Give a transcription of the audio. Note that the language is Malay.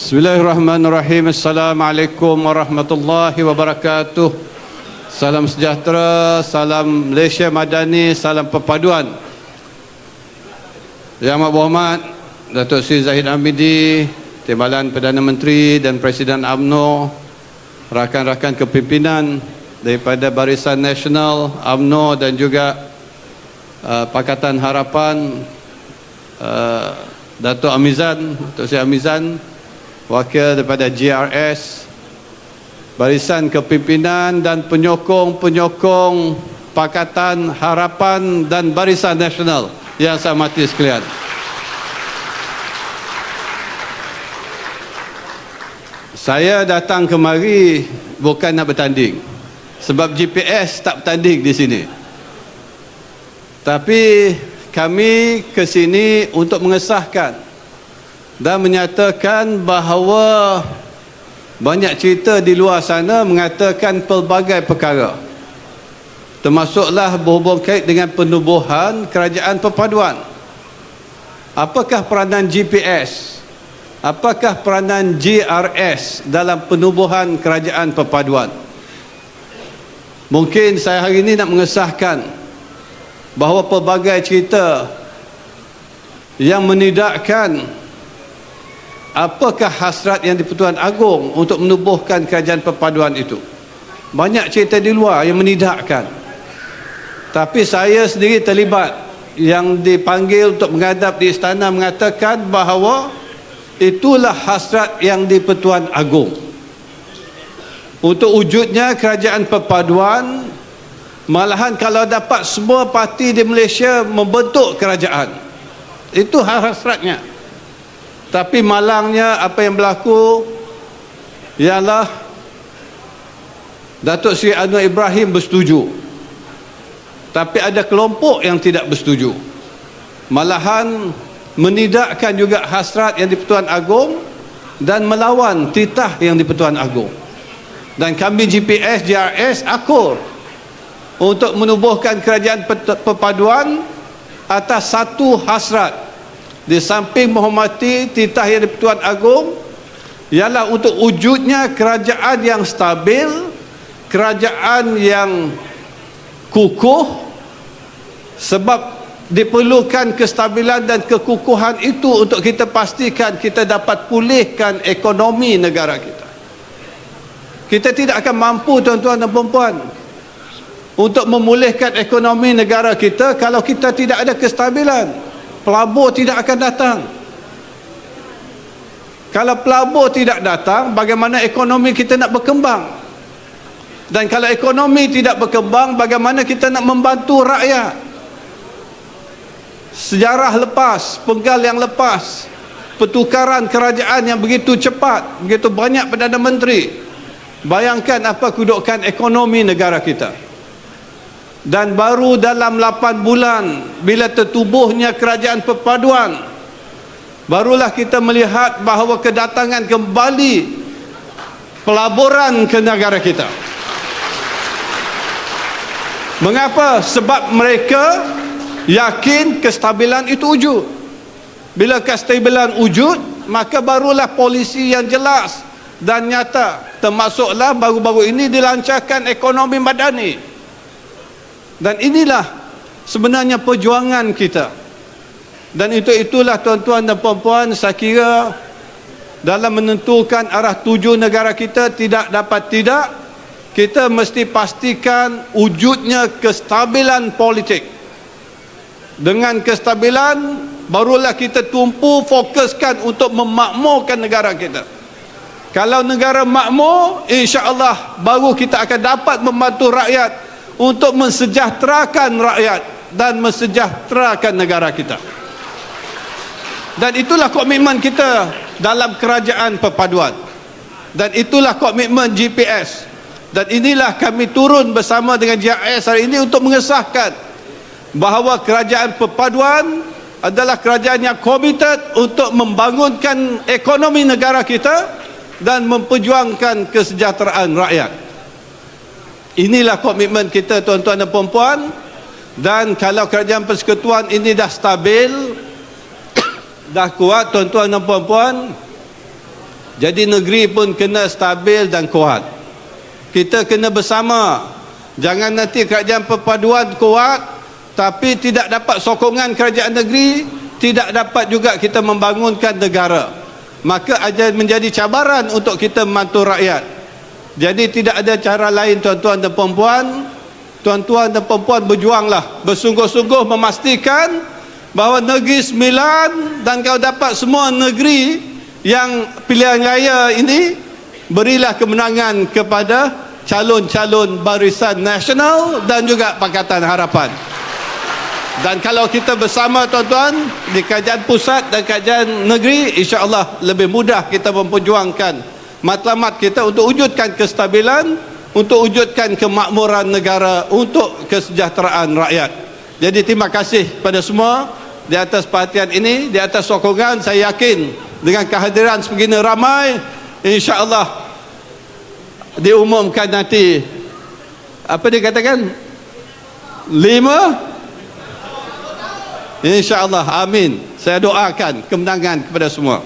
Bismillahirrahmanirrahim. Assalamualaikum warahmatullahi wabarakatuh. Salam sejahtera, salam Malaysia Madani, salam perpaduan. Yang Amat Berhormat Datuk Seri Zahid Hamidi, Timbalan Perdana Menteri dan Presiden UMNO, rakan-rakan kepimpinan daripada Barisan Nasional, UMNO dan juga Pakatan Harapan, Datuk Amizan, Datuk Seri Amizan, wakil daripada GRS, Barisan Kepimpinan dan penyokong-penyokong Pakatan Harapan dan Barisan Nasional yang saya hormati sekalian. Saya datang kemari bukan nak bertanding, sebab GPS tak bertanding di sini. Tapi kami ke sini untuk mengesahkan dan menyatakan bahawa banyak cerita di luar sana mengatakan pelbagai perkara, termasuklah berhubung kait dengan penubuhan kerajaan perpaduan. Apakah peranan GPS? Apakah peranan GRS dalam penubuhan kerajaan perpaduan? Mungkin saya hari ini nak mengesahkan bahawa pelbagai cerita yang menidakkan apakah hasrat yang di-Pertuan Agong untuk menubuhkan kerajaan perpaduan itu. Banyak cerita di luar yang menidakkan. Tapi saya sendiri terlibat, yang dipanggil untuk menghadap di istana mengatakan bahawa itulah hasrat yang di-Pertuan Agong. Untuk wujudnya kerajaan perpaduan, malahan kalau dapat semua parti di Malaysia membentuk kerajaan. Itu hasratnya. Tapi malangnya apa yang berlaku ialah Datuk Seri Anwar Ibrahim bersetuju, tapi ada kelompok yang tidak bersetuju, malahan menidakkan juga hasrat yang di-Pertuan Agong dan melawan titah yang di-Pertuan Agong. Dan kami GPS, GRS akur untuk menubuhkan kerajaan perpaduan atas satu hasrat. Di samping menghormati titah yang di-Pertuan Agong, ialah untuk wujudnya kerajaan yang stabil, kerajaan yang kukuh, sebab diperlukan kestabilan dan kekukuhan itu untuk kita pastikan kita dapat pulihkan ekonomi negara kita. Kita tidak akan mampu, tuan-tuan dan puan-puan, untuk memulihkan ekonomi negara kita kalau kita tidak ada kestabilan. Pelabur tidak akan datang. Kalau pelabur tidak datang, bagaimana ekonomi kita nak berkembang? Dan kalau ekonomi tidak berkembang, bagaimana kita nak membantu rakyat? Sejarah lepas, penggal yang lepas, pertukaran kerajaan yang begitu cepat, begitu banyak Perdana Menteri. Bayangkan apa kedudukan ekonomi negara kita. Dan baru dalam 8 bulan bila tertubuhnya kerajaan perpaduan, barulah kita melihat bahawa kedatangan kembali pelaburan ke negara kita. Mengapa? Sebab mereka yakin kestabilan itu wujud. Bila kestabilan wujud, maka barulah polisi yang jelas dan nyata. Termasuklah baru-baru ini dilancarkan ekonomi madani. Dan inilah sebenarnya perjuangan kita. Dan itulah tuan-tuan dan puan-puan, saya kira dalam menentukan arah tuju negara kita, tidak dapat tidak, kita mesti pastikan wujudnya kestabilan politik. Dengan kestabilan, barulah kita tumpu fokuskan untuk memakmurkan negara kita. Kalau negara makmur, insya-Allah baru kita akan dapat membantu rakyat untuk mensejahterakan rakyat dan mensejahterakan negara kita. Dan itulah komitmen kita dalam kerajaan perpaduan. Dan itulah komitmen GPS. Dan inilah kami turun bersama dengan GRS hari ini untuk mengesahkan bahawa kerajaan perpaduan adalah kerajaan yang komited untuk membangunkan ekonomi negara kita dan memperjuangkan kesejahteraan rakyat. Inilah komitmen kita, tuan-tuan dan puan-puan. Dan kalau kerajaan persekutuan ini dah stabil, dah kuat, tuan-tuan dan puan-puan, Jadi negeri pun kena stabil dan kuat. Kita kena bersama. Jangan nanti kerajaan perpaduan kuat tapi tidak dapat sokongan kerajaan negeri, tidak dapat juga kita membangunkan negara. Maka akan menjadi cabaran untuk kita membantu rakyat. Jadi tidak ada cara lain tuan-tuan dan puan-puan. Tuan-tuan dan puan-puan berjuanglah, bersungguh-sungguh memastikan bahawa negeri sembilan, dan kalau dapat semua negeri yang pilihan raya ini, berilah kemenangan kepada calon-calon Barisan Nasional dan juga Pakatan Harapan. Dan kalau kita bersama tuan-tuan di kerajaan pusat dan kerajaan negeri, insya-Allah lebih mudah kita memperjuangkan matlamat kita untuk wujudkan kestabilan, untuk wujudkan kemakmuran negara, untuk kesejahteraan rakyat. Jadi terima kasih pada semua di atas perhatian ini, di atas sokongan. Saya yakin dengan kehadiran sebegini ramai, insya-Allah diumumkan nanti, apa dia katakan, 5, insya-Allah, amin. Saya doakan kemenangan kepada semua.